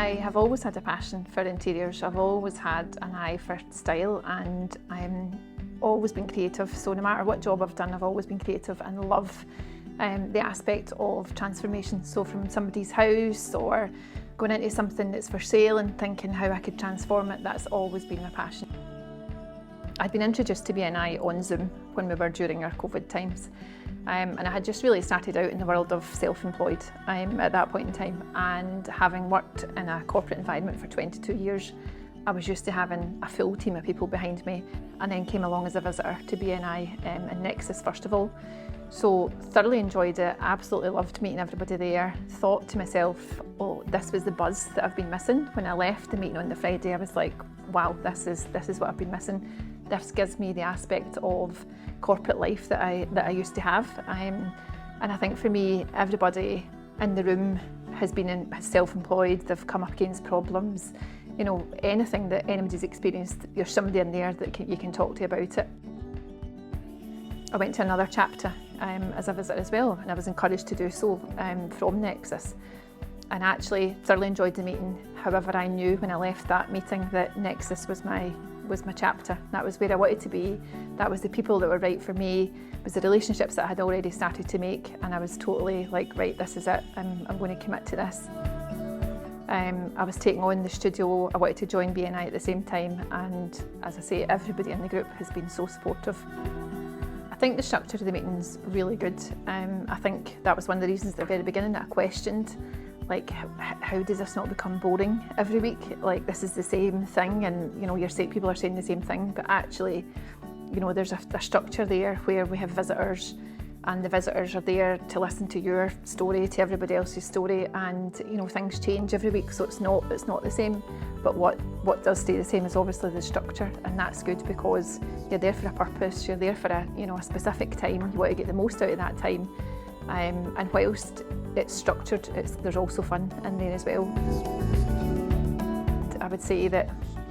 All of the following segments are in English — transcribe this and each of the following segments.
I have always had a passion for interiors. I've always had an eye for style, and I'm always been creative. So no matter what job I've done, I've always been creative and love the aspect of transformation. So from somebody's house or going into something that's for sale and thinking how I could transform it, that's always been my passion. I'd been introduced to BNI on Zoom when we were during our COVID times. And I had just really started out in the world of self-employed at that point in time, and having worked in a corporate environment for 22 years, I was used to having a full team of people behind me, and then came along as a visitor to BNI and Nexus first of all. So thoroughly enjoyed it, absolutely loved meeting everybody there. Thought to myself, oh, this was the buzz that I've been missing. When I left the meeting on the Friday, I was like, wow, this is what I've been missing. This gives me the aspect of corporate life that I used to have. And I think for me, everybody in the room has been self-employed, they've come up against problems. You know, anything that anybody's experienced, there's somebody in there that you can talk to about it. I went to another chapter as a visitor as well, and I was encouraged to do so from Nexus. And actually thoroughly enjoyed the meeting. However, I knew when I left that meeting that Nexus was my chapter. That was where I wanted to be. That was the people that were right for me. It was the relationships that I had already started to make, and I was totally like, right, this is it. I'm going to commit to this. I was taking on the studio. I wanted to join BNI at the same time, and as I say, everybody in the group has been so supportive. I think the structure of the meeting's really good. I think that was one of the reasons at the very beginning that I questioned, like, how does this not become boring every week? Like, this is the same thing, and you know, people are saying the same thing, but actually, you know, there's a structure there where we have visitors, and the visitors are there to listen to your story, to everybody else's story, and you know, things change every week, so it's not the same. But what does stay the same is obviously the structure, and that's good because you're there for a purpose. You're there for a specific time. You want to get the most out of that time. And whilst it's structured, there's also fun in there as well. I would say that,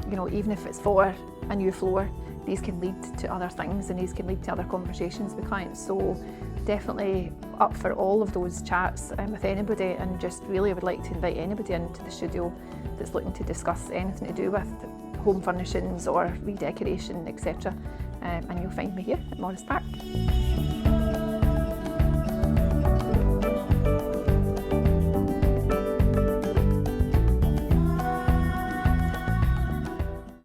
you know, even if it's for a new floor, these can lead to other things, and these can lead to other conversations with clients. So definitely up for all of those chats with anybody, and just really would like to invite anybody into the studio that's looking to discuss anything to do with home furnishings or redecoration, etc. And you'll find me here at Morris Park.